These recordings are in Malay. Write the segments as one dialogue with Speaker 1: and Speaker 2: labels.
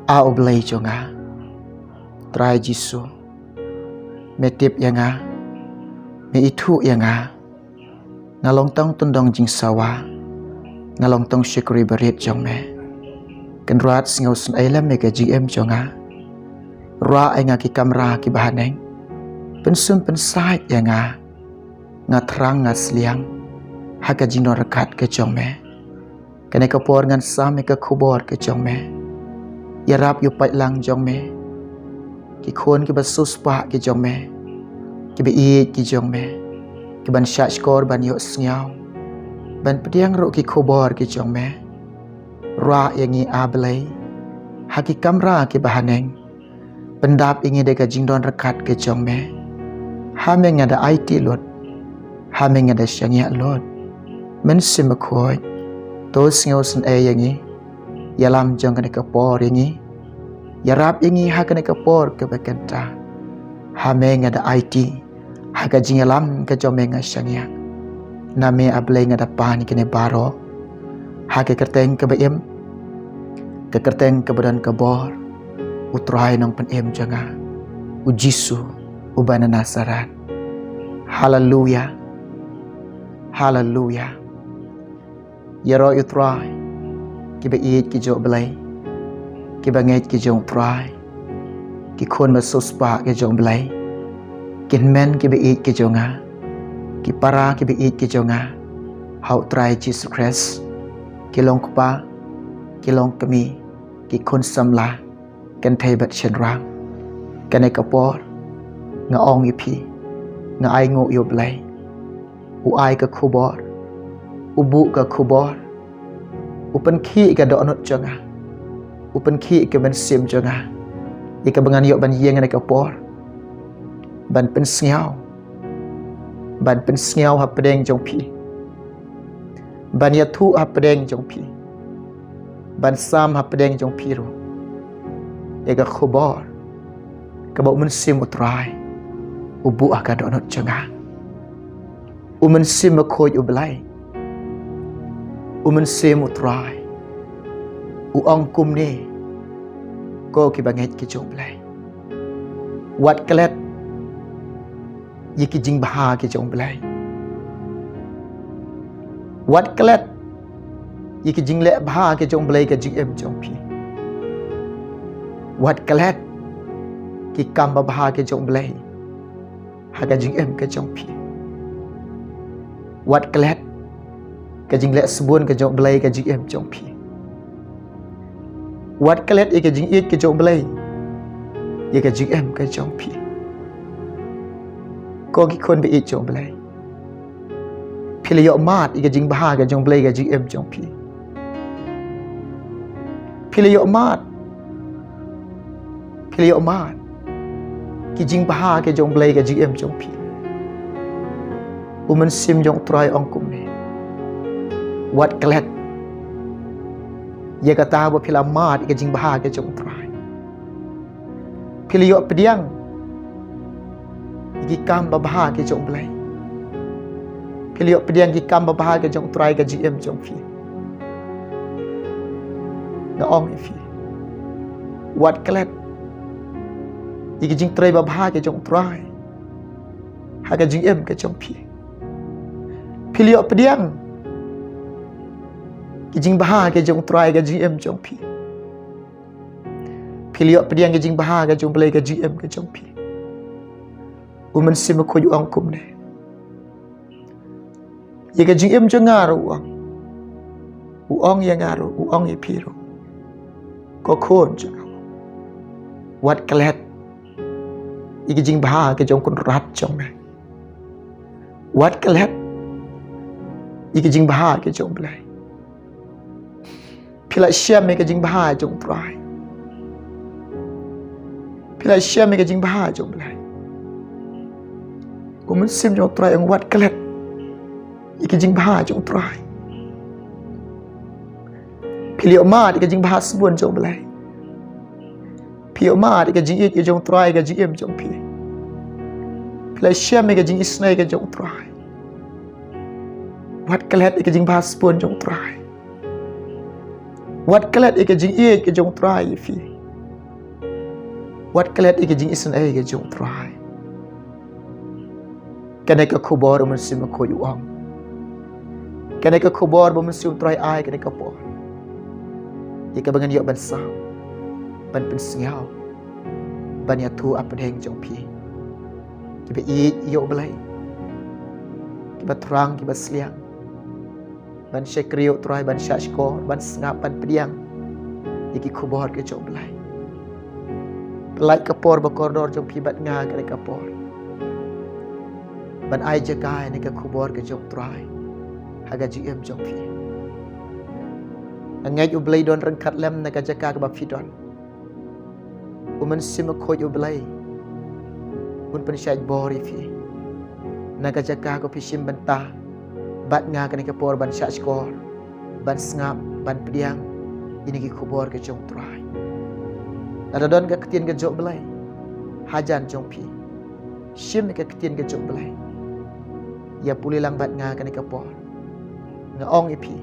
Speaker 1: Ao belai jonga trai Jisu metip yanga me itu yanga ngalong tong tundong jing sawa ngalong tong syukuri berit jong me kenruat singau sun ailam me ka GM jonga ra ai nga ki kamera ki bahaneng pensum pensai yanga ngatrang ngasliang haka jino rekat ke jong me kene kapor ngan sam me ka khubor ke jong me yarap yu pai lang jong me ki khon ki basus pa ki jong me ki be i ki jong me ki ban sha skor ban yo sngau ban pediang ro ki khobor ki jong me ra yangi ablai haki kamera ki bahaneng pendap ingi de ka jingdon rekat ke jong me hameng ada IT lot hameng ada syangya lot men sim khoi to sngau sun e yangi yalam jong kene kapor yangi yarap yangi ha kene kapor ke bekenta hameng ada IT haga jingalam ke jomenga syangya name ablay nga dapan kene baro hake kerteng ke beem ke kerteng ke badan ke bor utrai nang penem janga ujisu ubana nasaran haleluya haleluya yaro utrai ki be it ki jo blay ki banget ki jong trai ki khon ma suspa ki jong blay kin men ki be it ki jonga ki para ki be it ki jonga hau trai Jesus Christ ki long pa ki long kami ki khon samla kan thai bat chen rang kan ai kapor nga ong i phi nga ai ngo yo blay u ai ka khubor ubu ka khubor upen khi ka do not jonga upen khi ka ban sim jonga ika bangan yo ban yeng ai kapor ban pen sngau ha pedeng jong pi ban ya thu ha pedeng jong pi ban sam ha pedeng jong pi ro ega khobor ka ba mun sim utrai ubu aka do not janga umun sim khoj ublai umun sim utrai u ong kum ni ko ki banget ki jong blai wat klet yiki jing baha ke jong blai wat klet yiki jing le baha ke jong blai ke jing em jong pi wat klet ki kam baha ke jong blai ha ke jing em ke jong pi wat klet ke jing le subun ke jong blai ke jing em jong pi wat klet yiki jing it ke jong blai yiki jing em ke jong pi ko ki khon be it jong blai phile yo mat i ga jing baha ga jong blai ga jing em jong pi phile yo mat ki jing baha ga jong blai ga jing em jong pi umen sim jong trai ong kum ni wat klet ye kata bo phila mat i ga jing baha ga jong trai phile yo pediang ki kam baha ke jong blai philiok pediang ki kam baha ke jong trai ke GM jong fi na ong fi wat klet ki jing trai baha ke jong trai ha ke GM ke jong fi philiok pediang ki jing baha ke jong trai ke GM jong fi philiok pediang ki jing baha ke jong blai ke GM ke jong fi umen sim ko yu ong kum ne ye ka jing em janga ro u ong ye nga ro u ong ye pi ro ko khon janga wat klet ye ka jing baha ke jong kun rat jong ne wat klet ye ka jing baha ke jong blai phila syam me ka jing baha jong trai phila syam me ka jing baha jong blai umun sim jong trai ang wat klet iki jing baha jong trai philio ma di ka jing baha subun jong blai phio ma di ka jing it jong trai ka jing jong pi phila syam me ka jing isnai ka jong trai wat klet ka jing baha subun jong trai wat klet ka jing it ka jong trai fi Wat kelet ike jing isen ai ke jong try. Kene ke kubor mun sim ko yu ong. Kene ke kubor mun sim try ai kene ke por. Ike bangan yo ban sa. Ban pen siao. Ban ya tu apa deng jong pi. Kiba i yo belai. Kiba terang kiba seliang. Ban syekriyo try ban syashko ban sengap ban pediang. Iki kubor ke jong belai. Pelai kapor berkoridor jom pibat nga ke kapor. Ban ai jagai ni ke kubor ke jom try. Haga GM jom pi. Angai u belai don rengkat lem na ka jaga ke bapidon. Umen sim ko u belai. Un pen syaj bori fi. Na ka jaga ko pishim bentah. Bat nga ke kapor ban syaj skor. Ban sengap ban pediang. Ini ke kubor ke jom try. Nada don ke ketien ke jok belai. Hajan jong pi. Shim ke ketien ke jok belai. Ya pulih lang bat nga ke kapor. Nga ong ipi.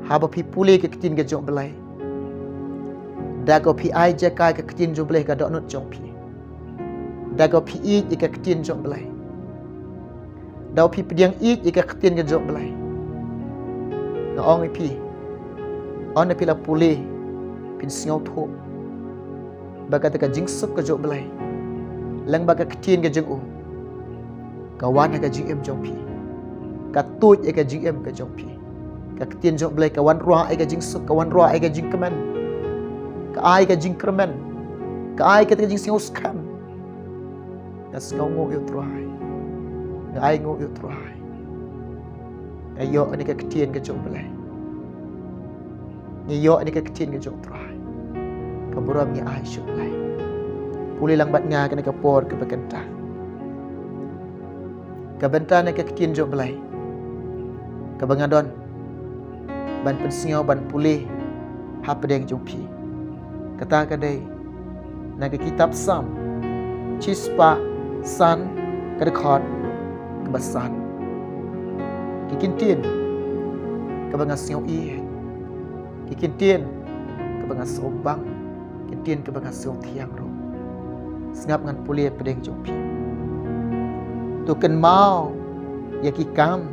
Speaker 1: Haba pi pulih ke ketien ke jok belai. Dago pi ai jakai ke ketien jok belai ke dok nut jong pi. Dago pi i ke ketien jok belai. Dago pi pediang i ke ketien ke jok belai. Nga ong ipi. On ipi la pulih. Pin singau thuk. Baga taka jing sup ke jok belai. Lang baga ketien ke jeng u. Kawan ke GM jong pi. Ka tuj ke GM ke jong pi. Ka ketien jok belai kawan ruah ke jing sup, kawan ruah ke jing kemen. Ka ai ke jing kremen. Ka ai ke jing singau skam. Ka singau ngo yu try. Ka ai ngo yu try. Ayo ni ke ketien ke jok belai. Ni yo ni ke ketien ke jok try. Kaburam ni ai syuk lai. Pulih lang bat nga kena kapor ke bekentah. Kabentah ni ke ketien jok belai. Kabangadon. Ban pensiau ban pulih. Hapa deng jumpi. Kata kadai. Naga kitab Sam. Cispa. San. Kedekot. Kebasan. Kikintien. Kabangasiau iya. Kikintien. Kabangasiau bang. Ketien ke bangasiau tiang ro. Sengap ngan pulih pedeng jumpi. Tuken mau. Ya kikam.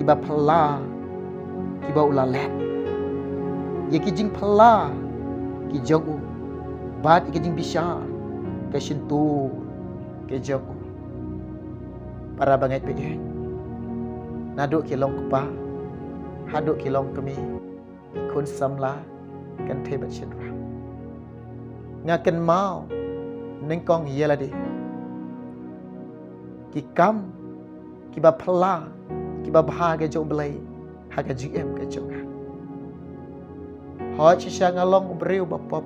Speaker 1: Kiba pela. Kiba ulalet. Ya kijing pela. Kijogu. Bat kijing bisa. Kesyentu. Kejogu. Para bangai pedeng. Naduk kilong kepa. Haduk kilong kemi. Ikun samla. Kan tebat syedra. Ngaken mau nengkong yeladi. Kikam kiba pela kiba bahagia jok belai haga GM ke jok. Ho cisha ngalong beriu bapop.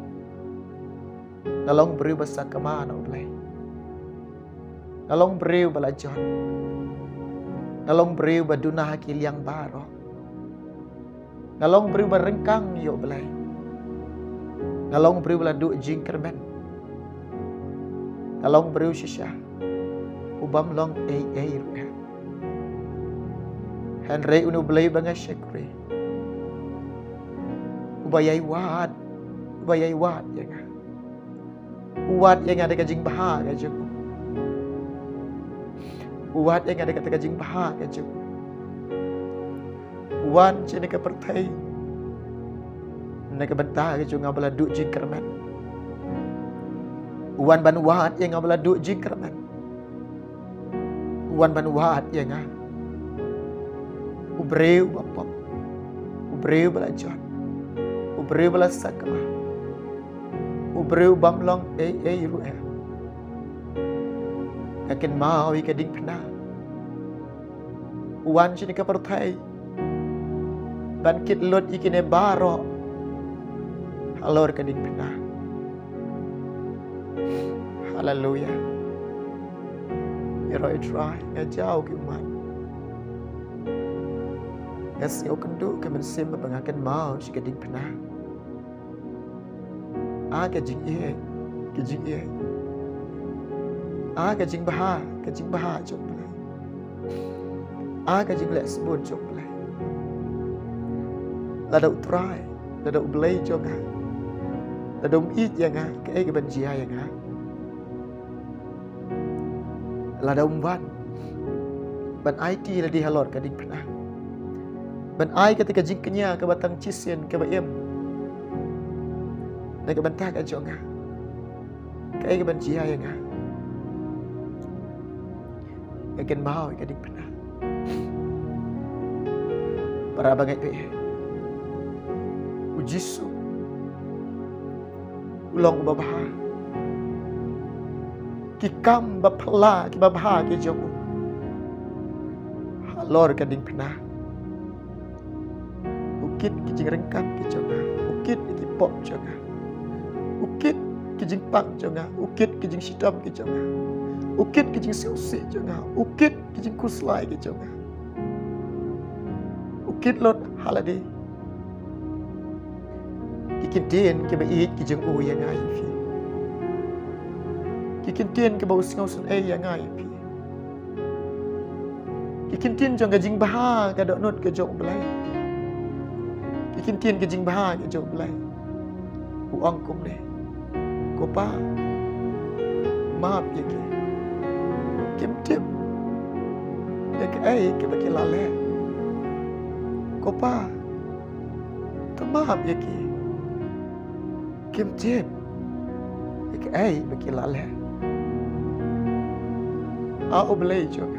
Speaker 1: Ngalong beriu basa kemana belai. Ngalong beriu balajon. Ngalong beriu baduna hakil yang baro. Ngalong beriu barengkang yo belai. Ngalong beriu beladuk jing kerben. Ngalong beriu shisha. Ubam long ruha. Henry unu belai bangai syekri. Ubayai wad. Ubayai wad yang. Uwad yang ada kajing bahagia juga. Uwad yang ada kata kajing bahagia juga. Uwan cina ke pertai. Nak bentar ke juga ngabala duk jing kerman. Uwan ban wat yang ngabala duk jing kerman. Uwan ban wat yang ngah. Ubreu bapop. Ubreu balajon. Ubreu balasakma. Ubreu bamlong ruha. Akin mau ika ding pena. Uwan cini ke pertai. Ban kit lot ikine baro. Alor kading pena. Haleluya. Iroi try ngajau ke umat. Ngasih kendu ke mensim mengakan mau si kading pena. Kajing iya. Kajing iya. Kajing baha jom belai. Kajing lek sebut jom belai. Lada utrai, lada ublay jom. ระดมอีกยังไงก็ไอ้กับบัญชียังไงระดมวันบันไอทีละdi halor ka ding pernah ban ai ketika jingknya ke batang cisien ke baem na ke bantah ka jonga ka ai ke ban jia yang nga ka ken mau ka ding pernah para bangai pe ujisu ulong babha ki kam bapla ki babha ki jogu halor ka ding pernah ukit ki jing rengkam ki jonga ukit ki pop jonga ukit ki jing pak jonga ukit ki jing sitam ki jonga ukit ki jing siusi jonga ukit ki jing kuslai ki jonga ukit lot halade ki kintin ki ba ik ki jing o yang ai fi ki kintin ki ba usngau sun ai yang ai fi ki kintin jong ka jing baha ka dok not ka jong blai ki kintin ka jing baha ka jong blai u ong kum ne ko pa maaf ya ki kim tip ya ka ai ki ba ki la le ko pa ta maaf ya ki kim tip ya ka ai ba ki la le a o blai jong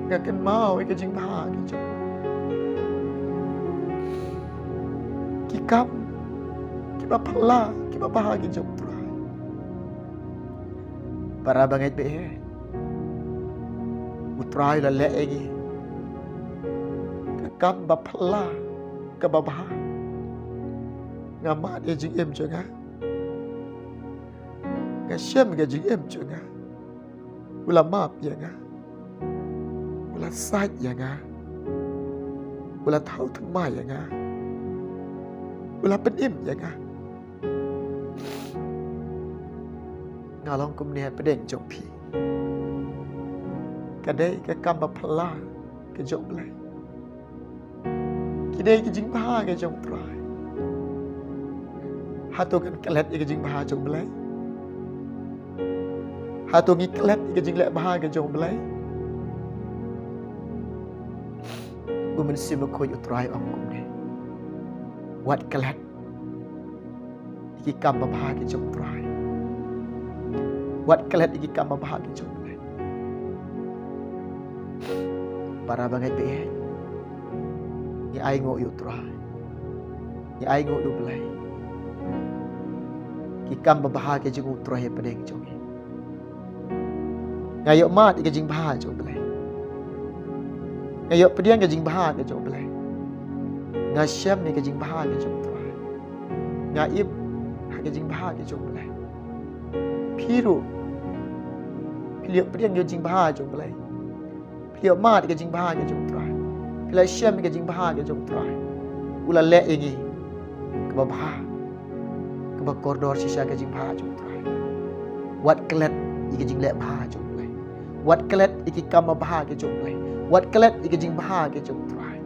Speaker 1: gak ken mau ke jing baha ki jong ki kam ki ba pala ki ba baha ki jong trai para bangai be utrai la le egi ka kam ba pala ka ba baha ngama de jing em jonga ga shem ga jing em jonga ulama ya nga ula sai ya nga ula thau thmai ya nga ula pen im ya nga ngalong kum ne pedeng jong pi kadai ka kam ba phla ka jong blai kidai ki jing ba ka jong trai hatu kan kelet ka jing ba jong blai hatu ngi kelet ka jing le ba ka jong blai Bumen sima ko yu try ong kum ne wat kelet iki kam ba ba ki jong try wat kelet iki kam ba ba ki jong blai para bangai be ya ai ngo yu try ya ai ngo yu blai ki kam ba ba ki jong try he pedeng jong ngayo mat ki jing ba jong blai ngayo pediang ke jing baha ke jong blai nga syam ni ke jing baha ke jong trai nga ib ke jing baha ke jong blai phiru philiu pediang ke jing baha jong blai philiu mat ke jing baha ke jong trai philiu syam ke jing baha ke jong trai ula le ingi ke baha ke ba koridor sisa ke jing baha jong trai wat kelet ke jing le baha jong blai wat kelet iki kam baha ke jong blai wat kelet ika jing baha ke jong trai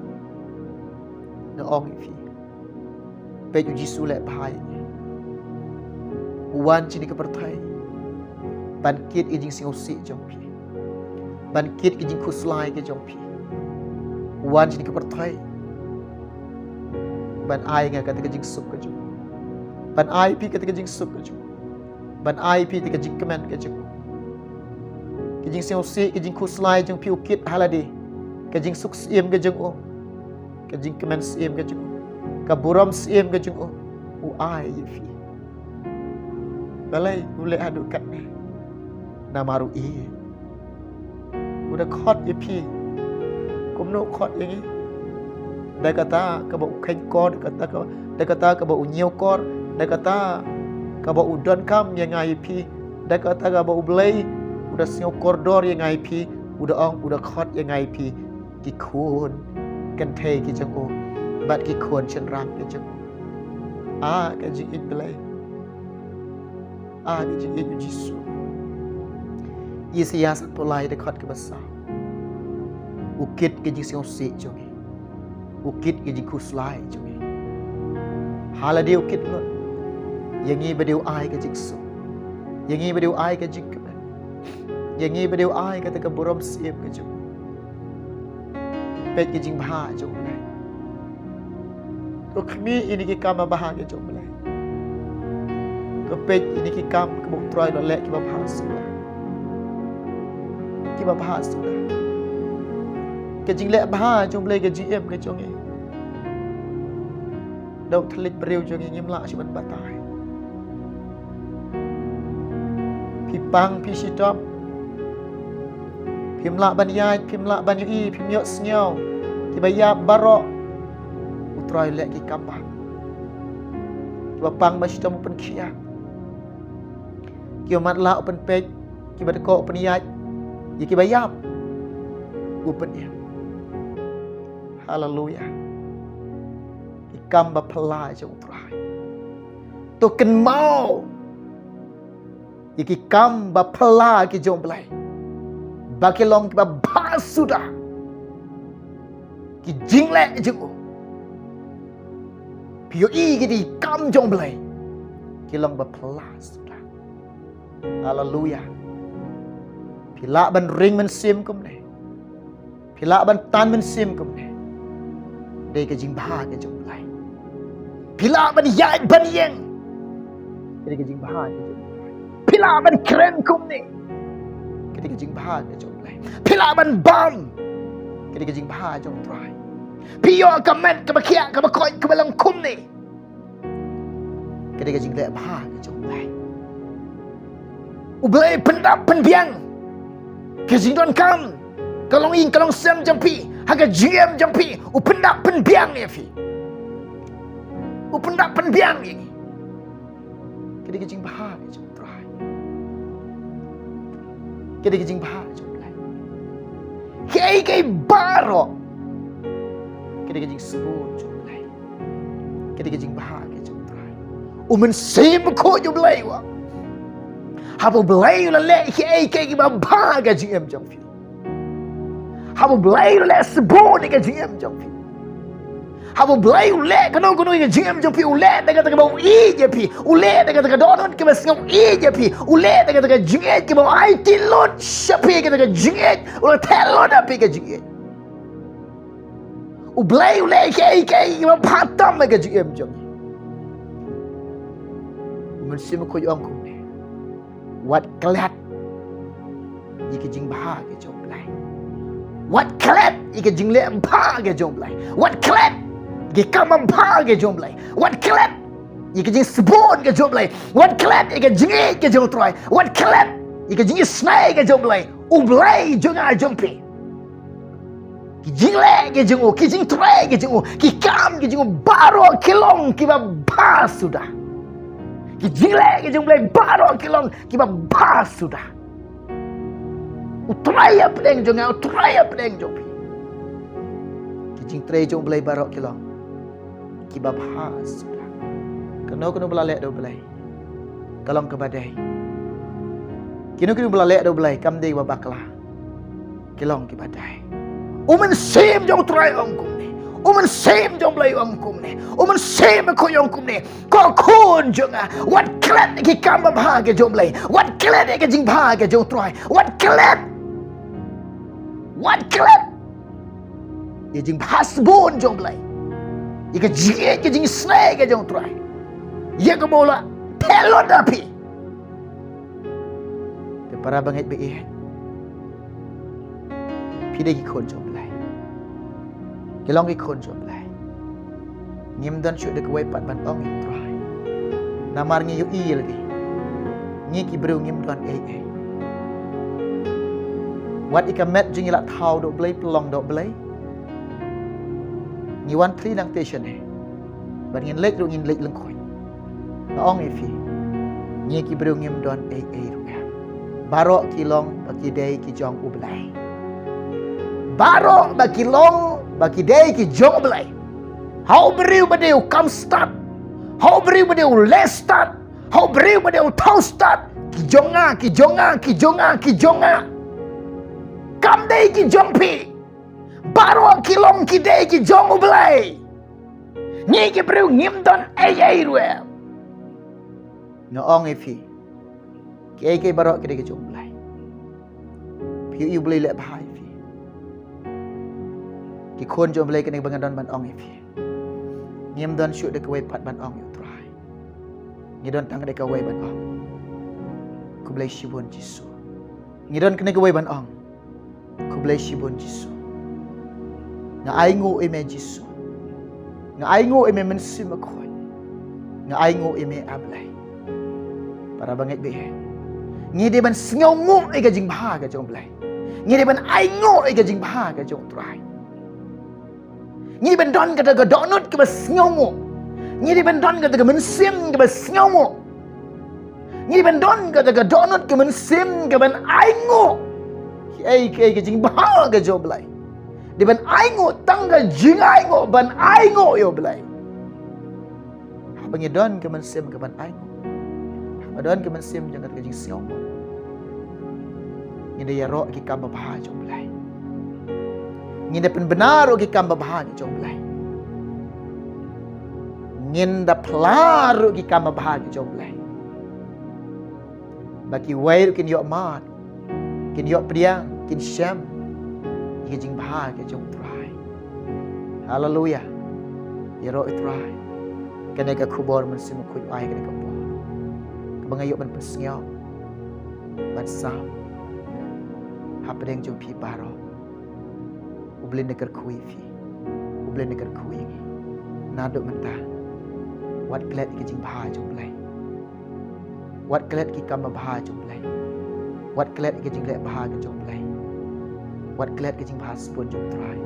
Speaker 1: na ong ifi pe ju jisu le baha ni wan chini ke perthai ban kit ke jing singosi jong pi ban kit ke jing khuslai ke jong pi wan chini ke perthai ban ai nga ka ke jing sup ke jong ban ai pi ka ke jing sup ke jong ban ai pi ke jing kemen ke jong ke jing singosi ke jing khuslai jong pi ukit halade ke jing suk siem ke jong o ke jing kemen siem ke jong ka buram siem ke jong o u ai fi balai ule adu kat ne namaru i udah khot ye pi kum no khot yang ni dai kata ka ba khain kor kata ka dai kata ka ba unyeu kor dai kata ka ba udon kam yang ngai pi dai kata ka ba ublai udah sio koridor yang ngai pi udah ong udah khot yang ngai pi ki khon kan thei ki jang o bat ki khon chen ram ki jang a ka jing it belai a ka jing it jisu Yesaya sat polai de khot ke basa ukit ke jing siong se jongi ukit ke jing khuslai jongi halade ukit lot อย่างงี้บ่เดียวอายก็จิกสุอย่างงี้บ่เดียวอายก็จิกกันอย่างงี้บ่เดียวอายก็ตะกะบรมเสียบก็จุเป็ดก็จิงบาจุเลยก็ขมีอินี่กิกรรมมาบาก็จุเลยก็เป็ดอินี่กิกรรมก็บุกตรอยละเละกิบาสุดกิบาสุดก็จิงเละบาจุเลยก็จีเอ็มก็จงเองดอกทะเลเปรี้ยวจงเองยิ้มละชีวิตบาตายพี่ปังพี่ชิดอมพิมละบรรยายพิมละบรรยีพิมยศเงียวกิบายาบารออุตรายเละกิกำบังกิบปังมาชิดอมเป็นขี้ยากิบมัดละเป็นเป็ดกิบตะโกเป็นยายิกิบายาบอุปนิยฮาเลลูยากิกำบัพลายจะอุตรายตัวกันเมายิกิกำบัพลายกิจงเปลยbagi long kita bahas sudah ki jing le jeng pio i ki di kam jong blai ki long ba plus sudah haleluya pila ban ring man sim kum ne pila ban tan man sim kum ne de ki jing ba ki jong blai pila ban yai ban yeng de ki jing ba ki jong blai pila ban krem kum ne ketika jing baha ke jong blai pila ban bam ketika jing baha jong try pio ka met ka bakia ka bakoi ka balang kum ni ketika jing le baha ke jong blai u blai pendap penbiang ke jing don kam kalong ing kalong sem jampi haga gm jampi u pendap penbiang ni fi u pendap penbiang ni ketika jing baha ke jong try kita kijing bahar jumlah, kai baro, kita kijing sebut jumlah, kita kijing bahar ke jumlah, umen sim ko jumlah wa, hapu belai la kai bahar ke jim jumlah, hapu belai la sebut ke jim jumlah, hapu belai la kano ke jim jumlah ule dekat bau i jepi, ule dekat donon ke basngau i jepi, ule dekat jinget ke bau ai tilot shapi ke dekat jinget, ule telot api ke jinget, ublai ule kai bau patam ke jim jumlah, mensim ko yang kum ne, wat kelat, ike jing bahar ke jumlah, wat kelat ike jing le bahar ke jumlah, wat kelat Ike kamam pa ke jomlai, wat kelat, ike jing sebon ke jomlai, wat kelat ike jingit ke jomtrai, wat kelat ike jing snai ke jomlai, ublai jonga jompi, ki jingle ke jongo, ki jing trai ke jongo, ki kam ke jongo baro kilong kiba ba sudah, ki jingle ke jomlai baro kilong kiba ba sudah, utraya pedeng jonga, utraya pedeng jompi, ki jing trai jomlai baro kilong. Kiba bahas sudah. Kena belalek do belai. Kalong ke badai. Kena belalek do belai. Kam dei babakla. Kilong ke badai. Umen sim jong try ongkum ni. Umen sim jong belai ongkum ni. Umen sim ko ongkum ni. Ko kun jonga. Wat klet ki kam babha ke jong belai. Wat klet ke jing bha ke jong try. Wat klet. Wat klet. Ye jing bahas bon jong belai. Ika jing ke jing snai ke jong try. Ia ke bola telot api. Ke para bangit be eh. Pide ki kon jom lai. Ke long ki kon jom lai. Ngim dan syuk de ke wai pat ban ong in try. Namar ngi yu i lagi. Ngi ki bru ngim dan eh. Wat ika met jing ila thau do blai pelong do blai. Ngi wan tri nang station ni. Ban ngin lek ru ngin lek leng khoi. Ong ifi. Ngi ki bru ngim don ru ya. Barok ki long baki dei ki jong u blai. Barok baki long baki dei ki jong blai. How beriu badeu kam start. How beriu badeu less start. How beriu badeu tau start. Ki jonga. Kam dei ki jong pi. Baru kilong kidei ki jong ublai. Ni ki beriu ngim don ruem. Ngaong ifi. Kaya barok kini ke jumlah. Piu iu boleh lek bahai ifi. Ki kon jumlah kini bangadon ban ong ifi. Ngiem don syuk dek wei pat ban ong yu try. Ngidon tang dek wei ban ong. Ku boleh shibun Jisu. Ngidon kini ke wei ban ong. Ku boleh shibun Jisu. Nga aingu ime Jisu. Nga aingu ime mensim akoy. Nga aingu ime ablay. Para bangit be. Ngi de ban sngongu ai ga jing bha ga jong blai. Ngi de ban aingu ai ga jing bha ga jong try. Ngi ban don ga ga donut ke bas sngongu. Ngi de ban don ga ga mensim ke bas sngongu. Ngi ban don ga ga donut ke mensim ke ban aingu. Ai ga jing bha ga jong blai. Di ban aingu tangga jing aingu ban aingu yo blai. Abangi don ke mensim ke ban aingu. Aduan ke mensim jangan ke jing siong. Ngide ya ro ki kam bah jong blai. Ngide pen benar ki kam bah jong blai. Nginda plar ki kam bah jong blai. Baki wair kin yo mat. Kin yo priang, kin syam. Ki jing bah ke jong try. Haleluya. Ya ro try. Kene ka kubor mensim ku ai kene ka bangayok man pesngiao ban sam hapdeng jong pi baro ublen negar kui fi ublen negar kui nado menta wat klet ki jing bha jong blai wat klet ki kam bha jong blai wat klet ki jing le bha ke jong blai wat klet ki jing bha spon jong try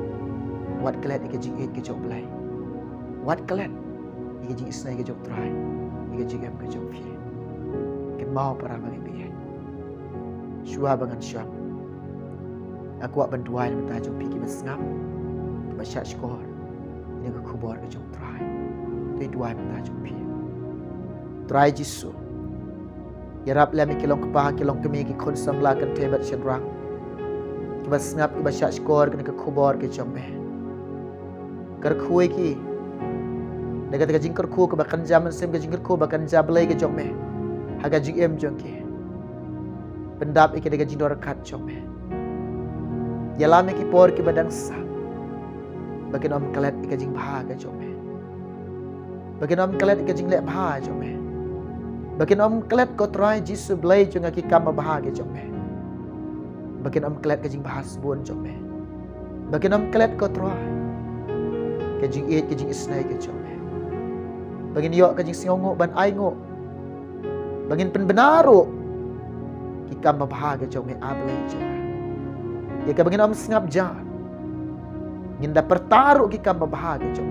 Speaker 1: wat klet ki jing et ki jong blai wat klet ki jing isnai ki jong try ki jing em ke jong fi mau para bagi biaya. Shua bangan syam. Aku ak bantuan minta jom pergi mesngam. Masyak skor. Ini ke kubur ke jom try. Tu dua minta jom pergi. Try Jisu. Ya Rab lami kilong kepah kilong kemi ki kon samla kan tebat syarang. Ki mesngap ki masyak skor kena ke kubur ke jom me. Kerkhui ki. Dekat ke jingker ku ke bakan jam sem ke jingker ku bakan jablai ke jom me. Haga jing em jong ke. Pendap ike dega jing dorakat jong me. Yalame ki por ki badang sa. Bakin om kalet ike jing bha ke jong me. Bakin om kalet ike jing le bha jong me. Bakin om kalet ko try Jisu blai jong ki kam bha ke jong me. Bakin om kalet ke jing bha sbon jong me. Bakin om kalet ko try. Ke jing et ke jing isnai ke jong me. Bakin yo ke jing singongo ban ai ngo. Bangin penbenaru kita membahagia jom ablay jom. Ya ke bangin am sengap jan. Nginda pertaruh kita membahagia jom.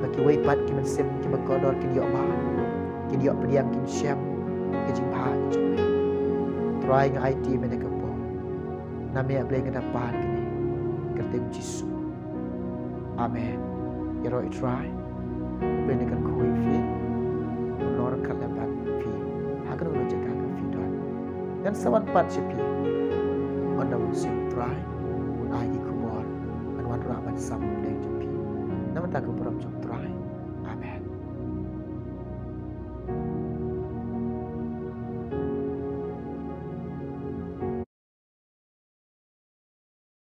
Speaker 1: Bagi waipat ki mensem ki makodor ki yo ma. Ki yo pediam ki syam ki jing bahagia jom. Try ng IT meneka po. Nami ablay ngedapan kini. Kertem Jisu. Amen. Ya ro try. Ablay nekan kuwi fi. Nor kalabat. Akan ulo jaga ke fidon dan sawan pat sepi onda musim try un ai kubor an wan raban sam deng jepi nama tak kubor jom try amen